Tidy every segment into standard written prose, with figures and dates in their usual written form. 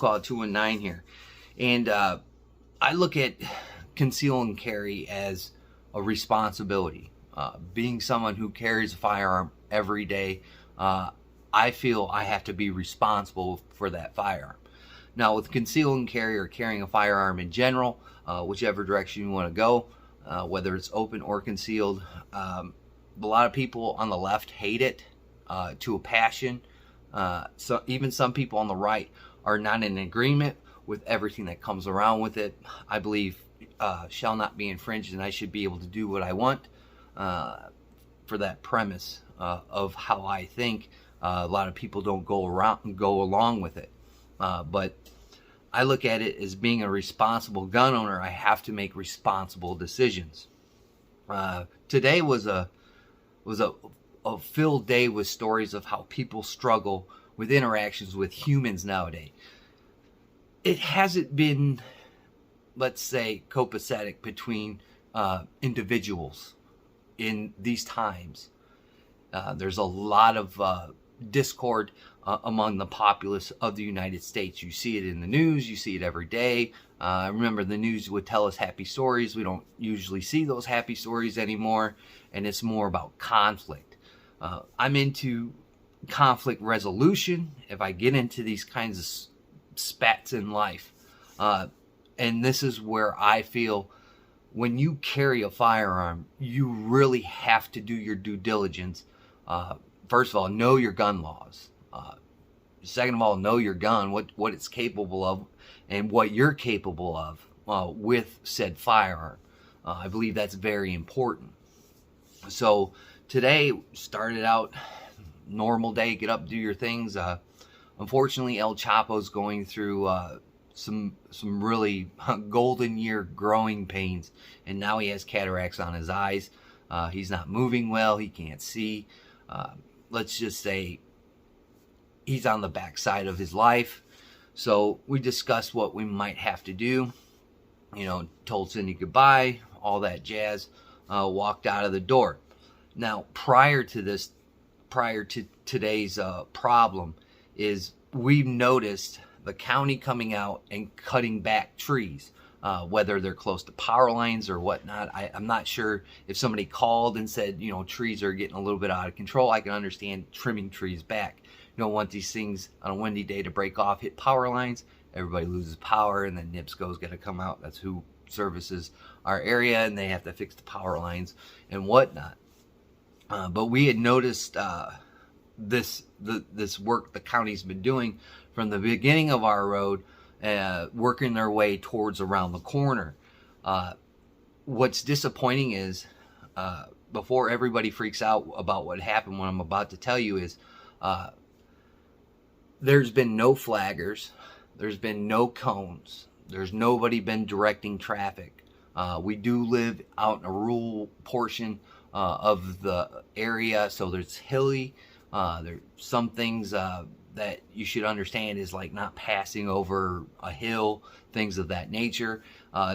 call 219 here. And I look at conceal and carry as a responsibility. Being someone who carries a firearm every day, I feel I have to be responsible for that firearm. Now, with conceal and carry or carrying a firearm in general, whichever direction you want to go, whether it's open or concealed, a lot of people on the left hate it to a passion. So even some people on the right are not in agreement with everything that comes around with it. I believe shall not be infringed, and I should be able to do what I want for that premise of how I think. A lot of people don't go along with it, but I look at it as being a responsible gun owner. I have to make responsible decisions. Today was a filled day with stories of how people struggle with interactions with humans nowadays. It hasn't been, let's say, copacetic between individuals in these times. There's a lot of discord among the populace of the United States. You see it in the news, you see it every day. Remember, the news would tell us happy stories. We don't usually see those happy stories anymore, and it's more about conflict. I'm into conflict resolution if I get into these kinds of spats in life. And this is where I feel when you carry a firearm, you really have to do your due diligence. First of all, know your gun laws. Second of all, know your gun, what it's capable of, and what you're capable of with said firearm. I believe that's very important. So today started out normal day, get up, do your things. Unfortunately, El Chapo's going through some really golden year growing pains, and now he has cataracts on his eyes. He's not moving well. He can't see. Let's just say he's on the backside of his life. So we discussed what we might have to do. You know, told Cindy goodbye, all that jazz. Walked out of the door. Now, prior to today's problem, is we've noticed the county coming out and cutting back trees, whether they're close to power lines or whatnot. I'm not sure if somebody called and said, you know, trees are getting a little bit out of control. I can understand trimming trees back. You don't want these things on a windy day to break off, hit power lines. Everybody loses power, and then NIPSCO's got to come out. That's who services our area, and they have to fix the power lines and whatnot. But we had noticed this work the county's been doing from the beginning of our road, working their way towards around the corner. What's disappointing is, before everybody freaks out about what happened, what I'm about to tell you is, there's been no flaggers, there's been no cones, there's nobody been directing traffic. We do live out in a rural portion of the area, so there's hilly. There's some things that you should understand is like not passing over a hill, things of that nature.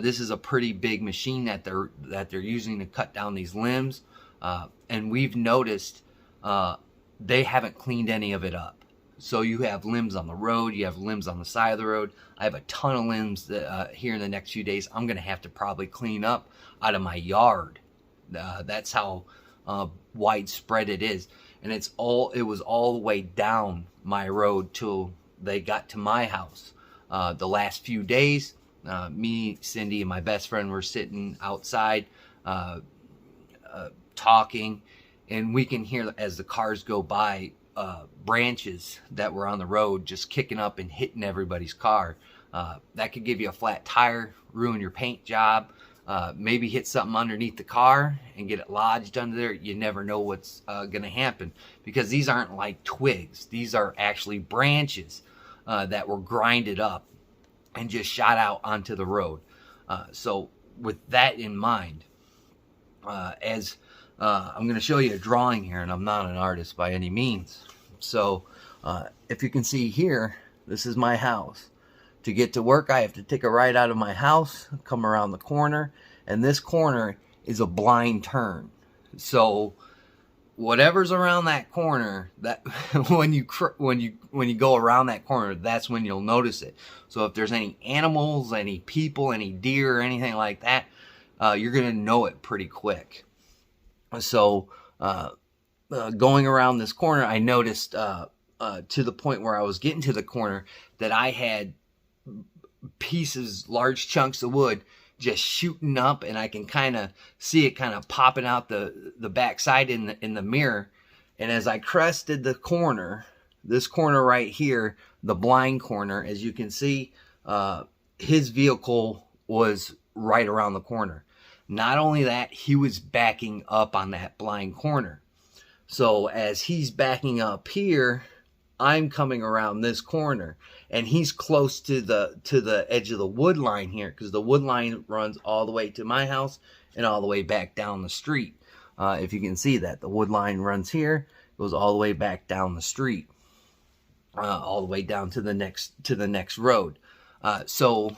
This is a pretty big machine that they're using to cut down these limbs, and we've noticed they haven't cleaned any of it up. So you have limbs on the road, you have limbs on the side of the road. I have a ton of limbs that here in the next few days I'm going to have to probably clean up out of my yard. That's how widespread it is. And it was all the way down my road till they got to my house. The last few days, me, Cindy, and my best friend were sitting outside talking, and we can hear as the cars go by, branches that were on the road just kicking up and hitting everybody's car. That could give you a flat tire, ruin your paint job, maybe hit something underneath the car and get it lodged under there. You never know what's going to happen, because these aren't like twigs. These are actually branches that were grinded up and just shot out onto the road. So with that in mind, I'm going to show you a drawing here, and I'm not an artist by any means. So if you can see here, this is my house. To get to work, I have to take a right out of my house, come around the corner, and this corner is a blind turn. So whatever's around that corner, that when you go around that corner, that's when you'll notice it. So if there's any animals, any people, any deer or anything like that, you're gonna know it pretty quick. So going around this corner, I noticed to the point where I was getting to the corner that I had pieces, large chunks of wood just shooting up, and I can kind of see it kind of popping out the backside in the mirror. And as I crested the corner, this corner right here, the blind corner, as you can see, his vehicle was right around the corner. Not only that, he was backing up on that blind corner. So as he's backing up here, I'm coming around this corner, and he's close to the edge of the wood line here, because the wood line runs all the way to my house and all the way back down the street. If you can see that, the wood line runs here, goes all the way back down the street, all the way down to the next road. So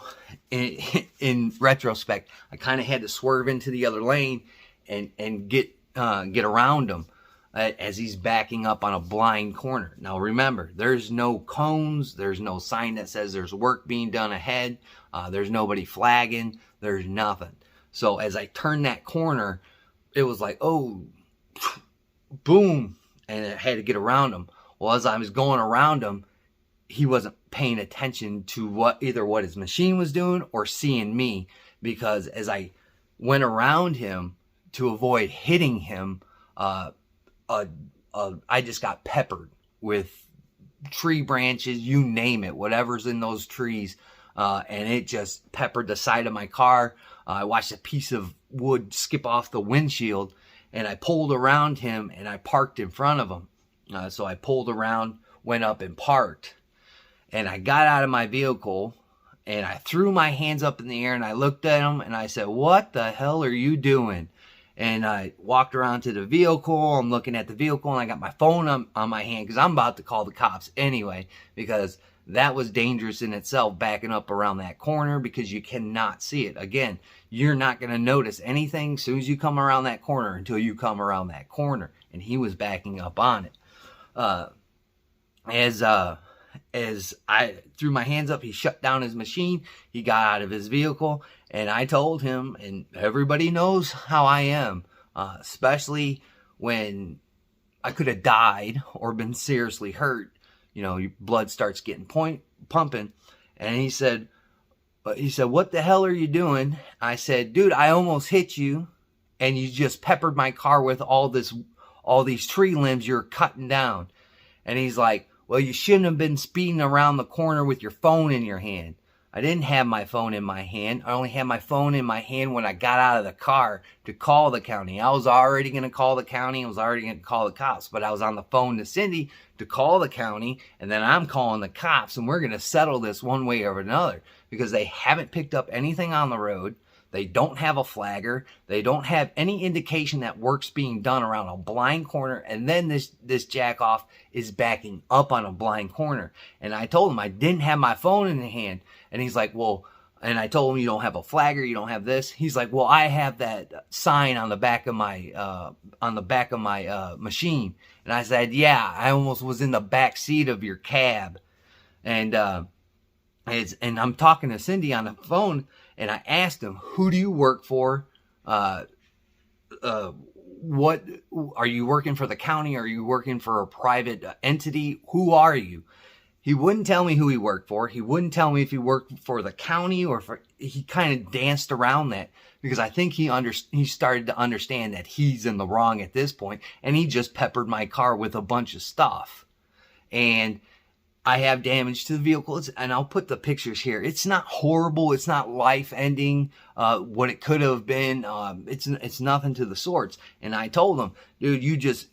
in retrospect, I kind of had to swerve into the other lane and get around him as he's backing up on a blind corner. Now remember, there's no cones, there's no sign that says there's work being done ahead, there's nobody flagging, there's nothing. So as I turned that corner, it was like, oh, boom, and I had to get around him. Well, as I was going around him, he wasn't paying attention to either what his machine was doing or seeing me, because as I went around him to avoid hitting him, I just got peppered with tree branches, you name it, whatever's in those trees, and it just peppered the side of my car. I watched a piece of wood skip off the windshield, and I pulled around him and I parked in front of him. So I pulled around, went up and parked, and I got out of my vehicle and I threw my hands up in the air and I looked at him and I said, "What the hell are you doing?" And I walked around to the vehicle. I'm looking at the vehicle, and I got my phone on my hand because I'm about to call the cops anyway, because that was dangerous in itself, backing up around that corner, because you cannot see it. Again, you're not going to notice anything as soon as you come around that corner until you come around that corner. And he was backing up on it. As I threw my hands up, he shut down his machine. He got out of his vehicle, and I told him, and everybody knows how I am, especially when I could have died or been seriously hurt. You know, your blood starts getting pumping. And he said, "What the hell are you doing?" I said, "Dude, I almost hit you, and you just peppered my car with all these tree limbs you're cutting down." And he's like, "Well, you shouldn't have been speeding around the corner with your phone in your hand." I didn't have my phone in my hand. I only had my phone in my hand when I got out of the car to call the county. I was already going to call the county. I was already going to call the cops. But I was on the phone to Cindy to call the county. And then I'm calling the cops. And we're going to settle this one way or another, because they haven't picked up anything on the road. They don't have a flagger. They don't have any indication that work's being done around a blind corner. And then this jackoff is backing up on a blind corner. And I told him I didn't have my phone in the hand. And he's like, "Well," and I told him, "You don't have a flagger. You don't have this." He's like, "Well, I have that sign on the back of my machine." And I said, "Yeah, I almost was in the back seat of your cab." And I'm talking to Cindy on the phone. And I asked him, "Who do you work for? What are you working for, the county? Are you working for a private entity? Who are you?" He wouldn't tell me who he worked for. He wouldn't tell me if he worked for the county or he kind of danced around that, because I think he started to understand that he's in the wrong at this point, and he just peppered my car with a bunch of stuff. And I have damage to the vehicle, and I'll put the pictures here. It's not horrible. It's not life-ending. What it could have been. It's nothing to the sorts. And I told him, "Dude, you just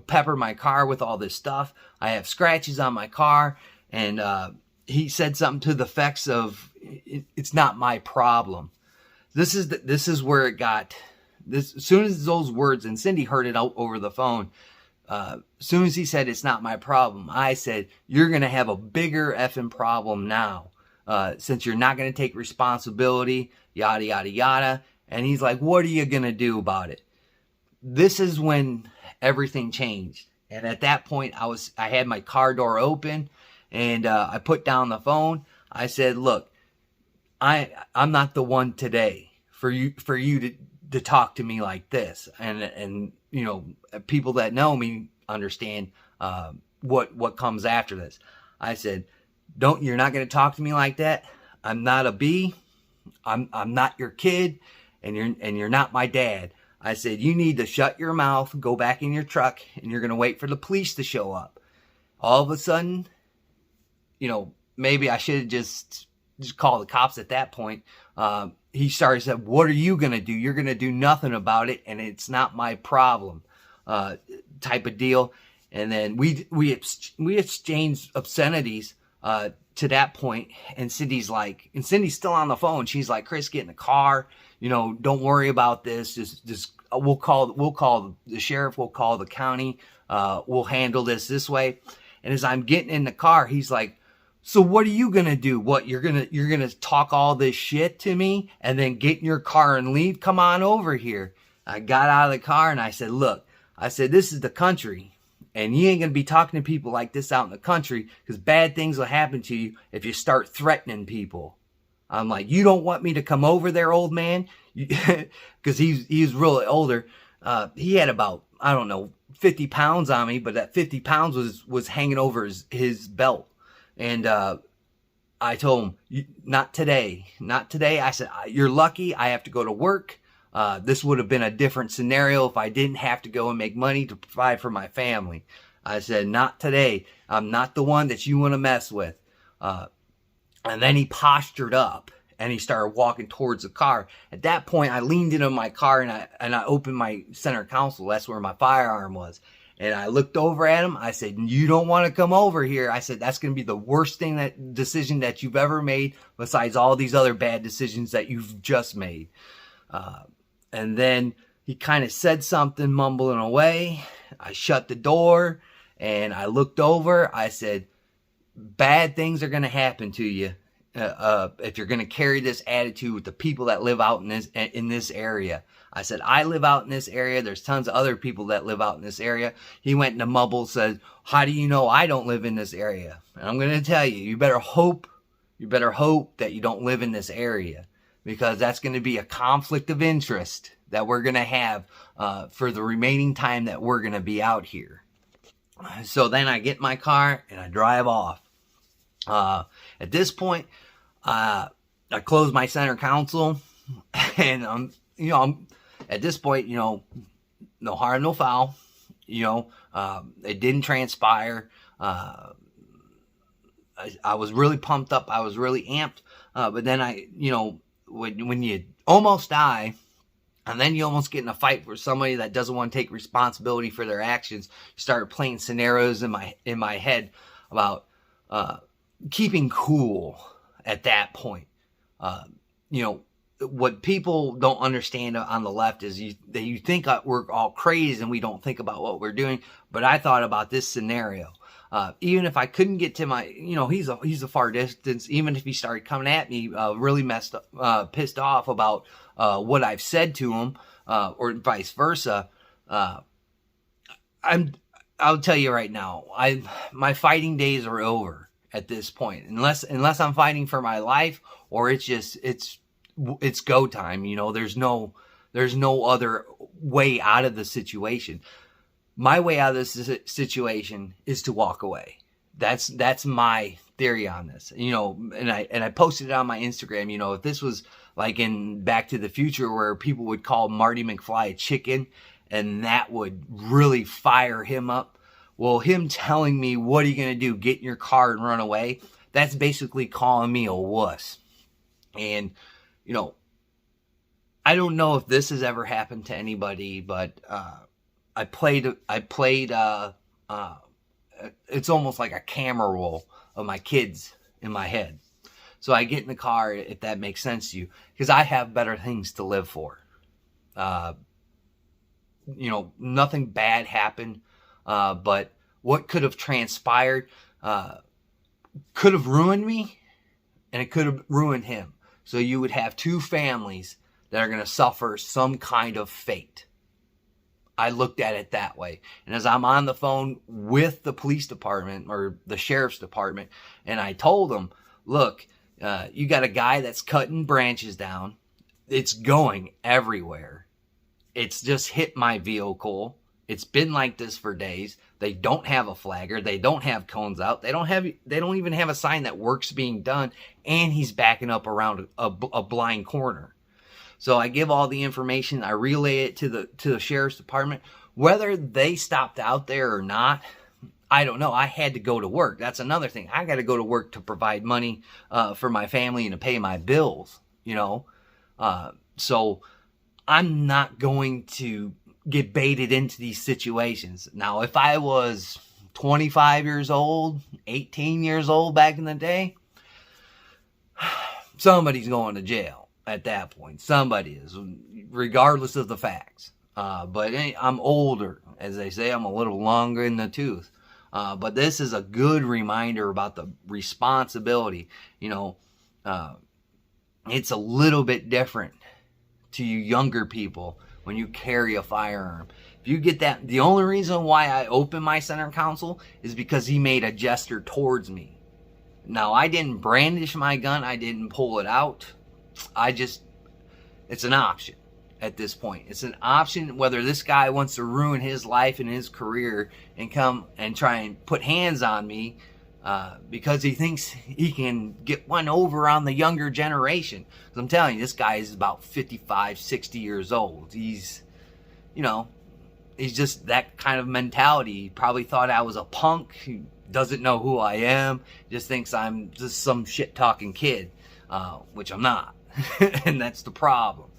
pepper my car with all this stuff. I have scratches on my car." And he said something to the effects of, "It's not my problem." This is where it got. As soon as those words, and Cindy heard it out over the phone. As soon as he said, "It's not my problem," I said, "You're going to have a bigger effing problem now, since you're not going to take responsibility, yada, yada, yada." And he's like, "What are you going to do about it?" this is when everything changed. And at that point, I had my car door open, and I put down the phone. I said, look, I'm not the one today for you to talk to me like this. And you know, people that know me understand what comes after this. I said, you're not going to talk to me like that. I'm not a B. I'm not your kid, and you're not my dad. I said, you need to shut your mouth, go back in your truck, and you're going to wait for the police to show up. All of a sudden, you know, maybe I should have just called the cops at that point. He started saying, what are you going to do? You're going to do nothing about it, and it's not my problem, type of deal. And then we exchanged obscenities to that point, and Cindy's still on the phone. She's like, Chris, get in the car. You know, don't worry about this. Just we'll call the sheriff. We'll call the county. We'll handle this way. And as I'm getting in the car, he's like, so what are you gonna do? What, you're gonna talk all this shit to me and then get in your car and leave? Come on over here. I got out of the car and I said, look, this is the country. And you ain't going to be talking to people like this out in the country, because bad things will happen to you if you start threatening people. I'm like, you don't want me to come over there, old man? Because he's really older. He had about, I don't know, 50 pounds on me, but that 50 pounds was hanging over his belt. And I told him, not today. Not today. I said, you're lucky. I have to go to work. This would have been a different scenario if I didn't have to go and make money to provide for my family. I said, not today. I'm not the one that you want to mess with. And then he postured up and he started walking towards the car. At that point, I leaned into my car and I opened my center console. That's where my firearm was. And I looked over at him. I said, you don't want to come over here. I said, that's going to be the worst decision that you've ever made, besides all these other bad decisions that you've just made. And then he kind of said something, mumbling away. I shut the door and I looked over. I said, bad things are going to happen to you if you're going to carry this attitude with the people that live out in this area. I said, I live out in this area. There's tons of other people that live out in this area. He went into mumble, said, how do you know I don't live in this area? And I'm going to tell you, you better hope that you don't live in this area, because that's going to be a conflict of interest that we're going to have for the remaining time that we're going to be out here. So then I get in my car and I drive off. At this point, I close my center console, and at this point, no harm, no foul. It didn't transpire. I was really pumped up. I was really amped. But then when you almost die, and then you almost get in a fight with somebody that doesn't want to take responsibility for their actions, you start playing scenarios in my head about keeping cool at that point. What people don't understand on the left is that you think we're all crazy and we don't think about what we're doing. But I thought about this scenario. Even if I couldn't get to my, he's a far distance. Even if he started coming at me, really pissed off about what I've said to him, or vice versa. I'll tell you right now, my fighting days are over at this point. Unless I'm fighting for my life, or it's go time. There's no other way out of the situation. My way out of this situation is to walk away. That's my theory on this. And I posted it on my Instagram. If this was like in Back to the Future, where people would call Marty McFly a chicken, and that would really fire him up. Well, him telling me, what are you going to do? Get in your car and run away? That's basically calling me a wuss. And, I don't know if this has ever happened to anybody, but I played it's almost like a camera roll of my kids in my head. So I get in the car, if that makes sense to you, because I have better things to live for. Nothing bad happened, but what could have transpired could have ruined me, and it could have ruined him. So you would have two families that are going to suffer some kind of fate. I looked at it that way. And as I'm on the phone with the police department or the sheriff's department, and I told them, look, you got a guy that's cutting branches down. It's going everywhere. It's just hit my vehicle. It's been like this for days. They don't have a flagger. They don't have cones out. They don't even have a sign that work's being done. And he's backing up around a blind corner. So I give all the information. I relay it to the sheriff's department. Whether they stopped out there or not, I don't know. I had to go to work. That's another thing. I got to go to work to provide money for my family and to pay my bills, you know. So I'm not going to get baited into these situations. Now, if I was 25 years old, 18 years old back in the day, somebody's going to jail. At that point, somebody is, regardless of the facts. But I'm older, as they say. I'm a little longer in the tooth. But this is a good reminder about the responsibility. You know, it's a little bit different to you younger people when you carry a firearm. If you get that, the only reason why I opened my center console is because he made a gesture towards me. Now, I didn't brandish my gun. I didn't pull it out. It's an option at this point. It's an option whether this guy wants to ruin his life and his career and come and try and put hands on me because he thinks he can get one over on the younger generation. Because I'm telling you, this guy is about 55, 60 years old. He's, you know, he's just that kind of mentality. He probably thought I was a punk. He doesn't know who I am. Just thinks I'm just some shit-talking kid, which I'm not. And that's the problem.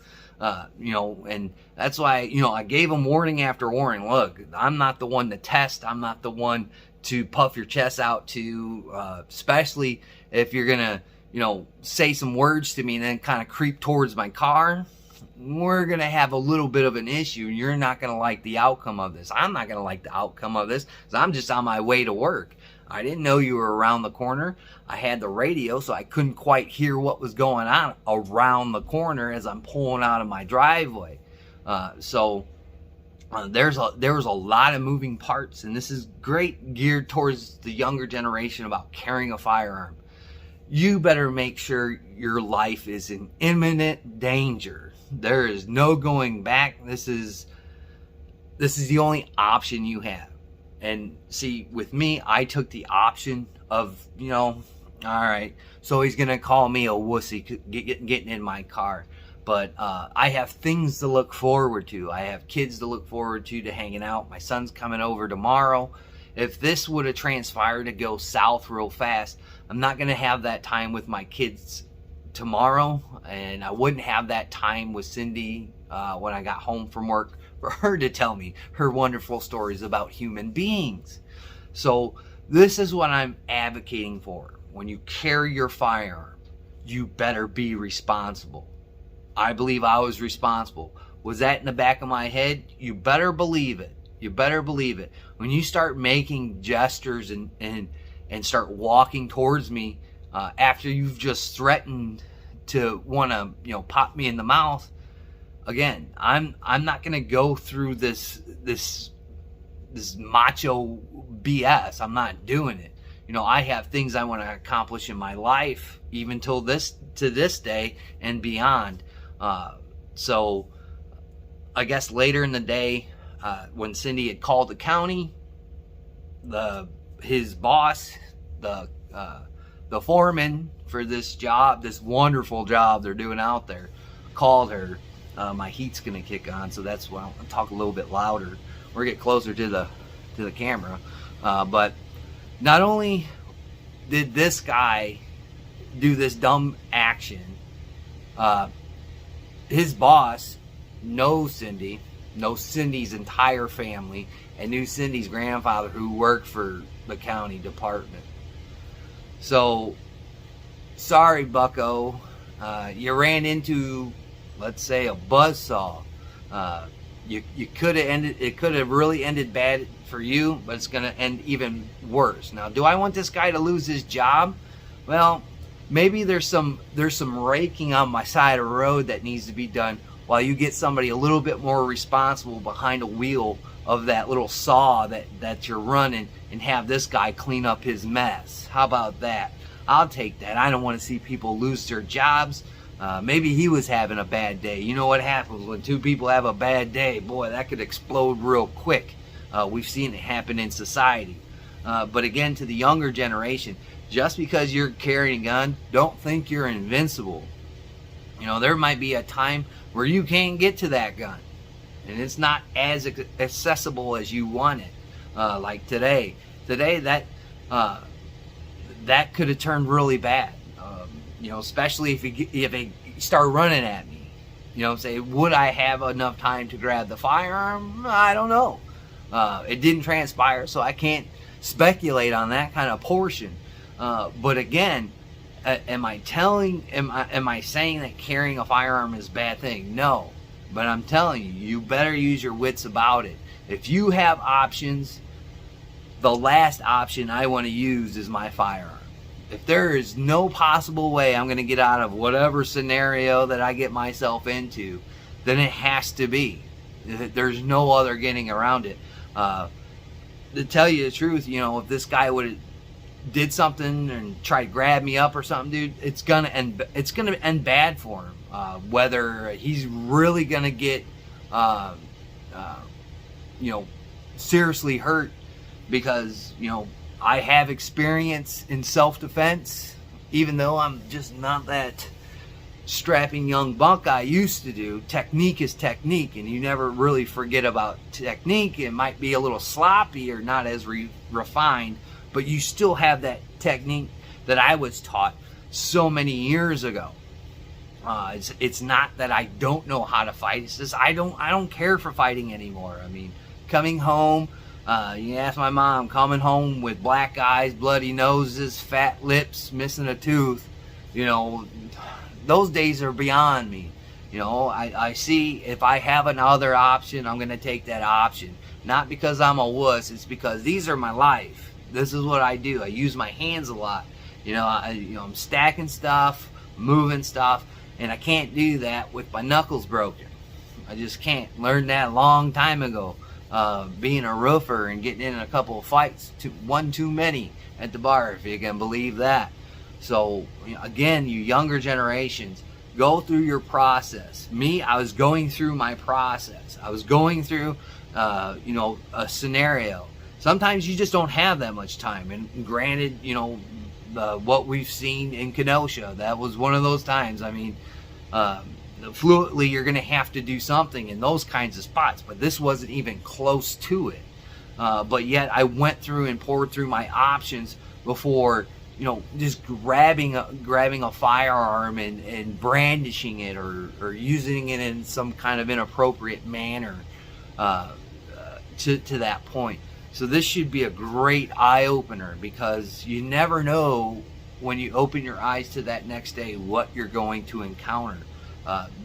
You know, and that's why, you know, I gave him warning after warning. Look, I'm not the one to test. I'm not the one to puff your chest out to, especially if you're going to, you know, say some words to me and then kind of creep towards my car. We're going to have a little bit of an issue. You're not going to like the outcome of this. I'm not going to like the outcome of this because I'm just on my way to work. I didn't know you were around the corner. I had the radio, so I couldn't quite hear what was going on around the corner as I'm pulling out of my driveway. There was a lot of moving parts, and this is great geared towards the younger generation about carrying a firearm. You better make sure your life is in imminent danger. There is no going back. This is the only option you have. And see, with me, I took the option of, you know, all right, so he's going to call me a wussy getting in my car. But I have things to look forward to. I have kids to look forward to hanging out. My son's coming over tomorrow. If this would have transpired to go south real fast, I'm not going to have that time with my kids tomorrow. And I wouldn't have that time with Cindy when I got home from work for her to tell me her wonderful stories about human beings. So this is what I'm advocating for. When you carry your firearm, you better be responsible. I believe I was responsible. Was that in the back of my head? You better believe it. You better believe it. When you start making gestures and start walking towards me after you've just threatened to want to, you know, pop me in the mouth, again, I'm not going to go through this macho BS. I'm not doing it. You know, I have things I want to accomplish in my life, even to this day and beyond. So I guess later in the day, when Cindy had called the county, his boss, the foreman for this job, this wonderful job they're doing out there, called her. My heat's gonna kick on, so that's why I'll talk a little bit louder. We're get closer to the camera. But not only did this guy do this dumb action, his boss knows Cindy, knows Cindy's entire family, and knew Cindy's grandfather who worked for the county department. So, sorry, bucko. You ran into, let's say, a buzzsaw. You could have ended. It could have really ended bad for you, but it's going to end even worse. Now, do I want this guy to lose his job? Well, maybe there's some raking on my side of the road that needs to be done, while you get somebody a little bit more responsible behind a wheel of that little saw that you're running, and have this guy clean up his mess. How about that? I'll take that. I don't want to see people lose their jobs. Maybe he was having a bad day. You know what happens when two people have a bad day? Boy, that could explode real quick. We've seen it happen in society. But again, to the younger generation, just because you're carrying a gun, don't think you're invincible. You know, there might be a time where you can't get to that gun, and it's not as accessible as you want it. Like today that could have turned really bad. You know, especially if they start running at me. You know, say, would I have enough time to grab the firearm? I don't know. It didn't transpire, so I can't speculate on that kind of portion. But again, am I saying that carrying a firearm is a bad thing? No. But I'm telling you, you better use your wits about it. If you have options, the last option I want to use is my firearm. If there is no possible way I'm going to get out of whatever scenario that I get myself into, then it has to be. There's no other getting around it. To tell you the truth, you know, if this guy would have did something and tried to grab me up or something, dude, it's gonna end bad for him. Whether he's really gonna get, you know, seriously hurt, because, you know, I have experience in self-defense, even though I'm just not that strapping young buck I used to do. Technique is technique, and you never really forget about technique. It might be a little sloppy or not as refined, but you still have that technique that I was taught so many years ago. It's not that I don't know how to fight. It's just I don't care for fighting anymore. I mean, coming home, you ask my mom, coming home with black eyes, bloody noses, fat lips, missing a tooth, you know, those days are beyond me. You know, I see if I have another option, I'm going to take that option. Not because I'm a wuss, it's because these are my life. This is what I do. I use my hands a lot. You know, I'm stacking stuff, moving stuff, and I can't do that with my knuckles broken. I just can't. Learned that a long time ago. Being a roofer and getting in a couple of fights, one too many at the bar, if you can believe that. So, you know, again, you younger generations, go through your process. Me, I was going through my process. I was going through, you know, a scenario. Sometimes you just don't have that much time. And granted, you know, what we've seen in Kenosha, that was one of those times. I mean, fluently, you're going to have to do something in those kinds of spots, but this wasn't even close to it. But yet I went through and poured through my options before, you know, just grabbing a firearm and brandishing it or using it in some kind of inappropriate manner to that point. So this should be a great eye-opener, because you never know when you open your eyes to that next day what you're going to encounter.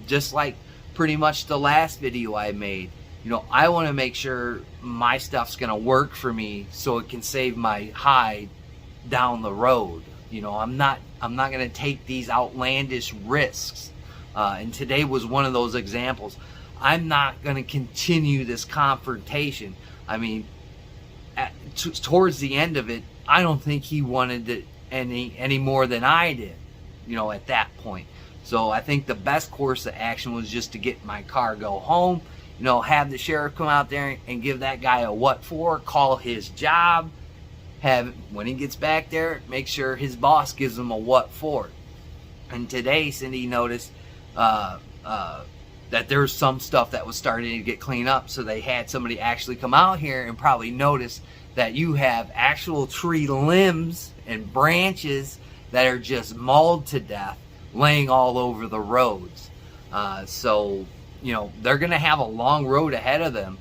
Just like pretty much the last video I made, you know, I want to make sure my stuff's going to work for me so it can save my hide down the road. You know, I'm not going to take these outlandish risks. And today was one of those examples. I'm not going to continue this confrontation. I mean, towards the end of it, I don't think he wanted it any more than I did, you know, at that point. So I think the best course of action was just to get in my car, go home, you know, have the sheriff come out there and give that guy a what for, call his job, have, when he gets back there, make sure his boss gives him a what for. And today, Cindy noticed that there's some stuff that was starting to get cleaned up, so they had somebody actually come out here and probably notice that you have actual tree limbs and branches that are just mauled to death, laying all over the roads. So, you know, they're going to have a long road ahead of them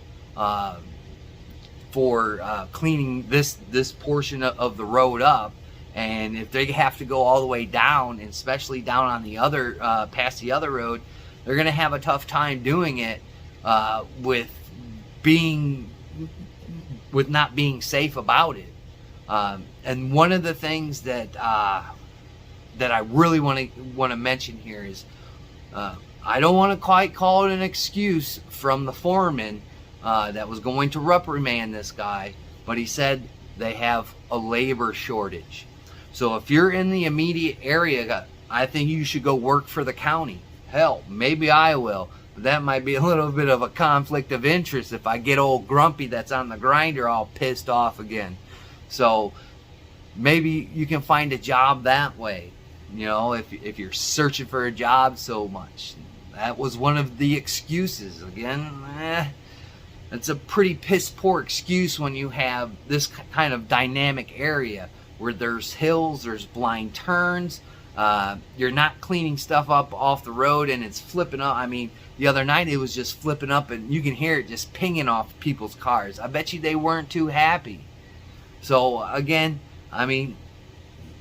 for cleaning this portion of the road up. And if they have to go all the way down, and especially down on the other, past the other road, they're going to have a tough time doing it with not being safe about it. And one of the things that I really want to mention here is I don't want to quite call it an excuse from the foreman that was going to reprimand this guy, but he said they have a labor shortage. So if you're in the immediate area, I think you should go work for the county. Hell, maybe I will. But that might be a little bit of a conflict of interest if I get old Grumpy that's on the grinder all pissed off again. So maybe you can find a job that way. You know, if you're searching for a job so much. That was one of the excuses. Again, it's a pretty piss poor excuse when you have this kind of dynamic area where there's hills, there's blind turns, you're not cleaning stuff up off the road and it's flipping up. I mean, the other night it was just flipping up and you can hear it just pinging off people's cars. I bet you they weren't too happy. So again, I mean,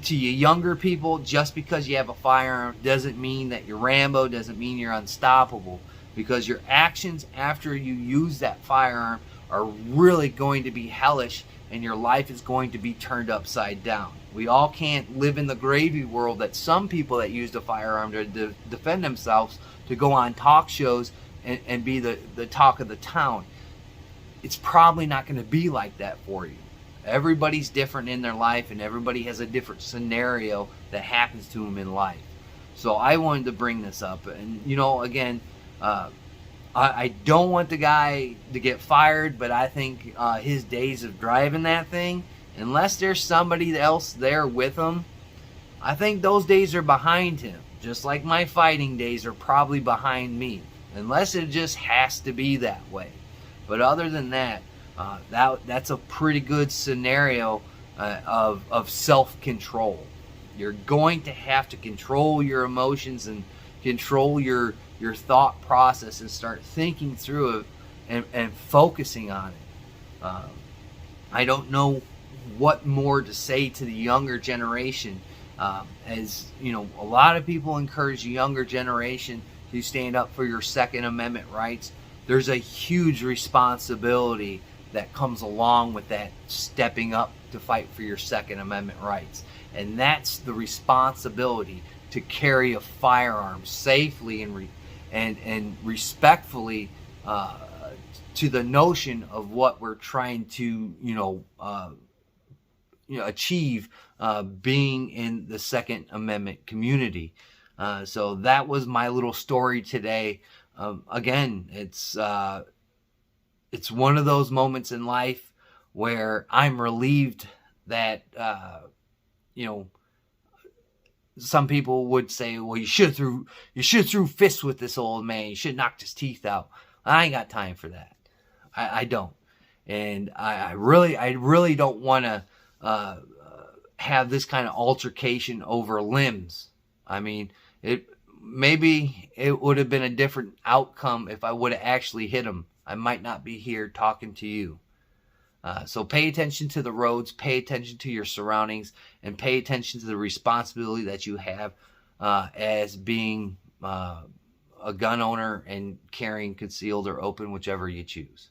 to you younger people, just because you have a firearm doesn't mean that you're Rambo, doesn't mean you're unstoppable, because your actions after you use that firearm are really going to be hellish and your life is going to be turned upside down. We all can't live in the gravy world that some people that used a firearm to defend themselves to go on talk shows and be the talk of the town. It's probably not going to be like that for you. Everybody's different in their life and everybody has a different scenario that happens to them in life. So I wanted to bring this up. And, you know, again, I don't want the guy to get fired, but I think his days of driving that thing, unless there's somebody else there with him, I think those days are behind him. Just like my fighting days are probably behind me. Unless it just has to be that way. But other than that, that's a pretty good scenario of self-control. You're going to have to control your emotions and control your thought process and start thinking through it and focusing on it. I don't know what more to say to the younger generation. As you know, a lot of people encourage the younger generation to stand up for your Second Amendment rights. There's a huge responsibility that comes along with that, stepping up to fight for your Second Amendment rights. And that's the responsibility to carry a firearm safely and respectfully to the notion of what we're trying to achieve being in the Second Amendment community. So that was my little story today. Again, it's one of those moments in life where I'm relieved that some people would say, well, you should have threw fists with this old man. You should have knocked his teeth out. I ain't got time for that. I don't. And I really don't want to have this kind of altercation over limbs. I mean, maybe it would have been a different outcome if I would have actually hit him. I might not be here talking to you. So pay attention to the roads, pay attention to your surroundings, and pay attention to the responsibility that you have as being a gun owner and carrying concealed or open, whichever you choose.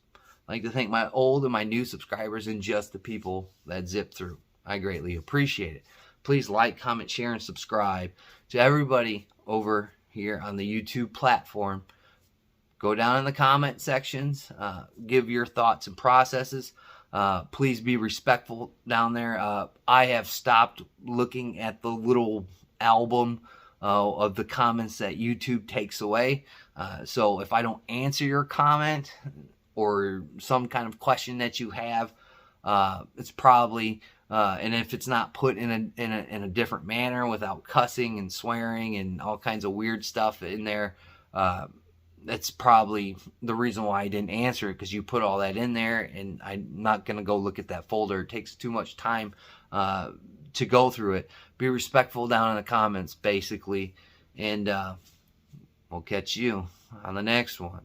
I'd like to thank my old and my new subscribers and just the people that zip through. I greatly appreciate it. Please like, comment, share, and subscribe. To everybody over here on the YouTube platform, go down in the comment sections, give your thoughts and processes. Please be respectful down there. I have stopped looking at the little album of the comments that YouTube takes away. So if I don't answer your comment or some kind of question that you have, it's probably and if it's not put in a different manner without cussing and swearing and all kinds of weird stuff in there, that's probably the reason why I didn't answer it, because you put all that in there and I'm not going to go look at that folder. It takes too much time to go through it. Be respectful down in the comments, basically, and we'll catch you on the next one.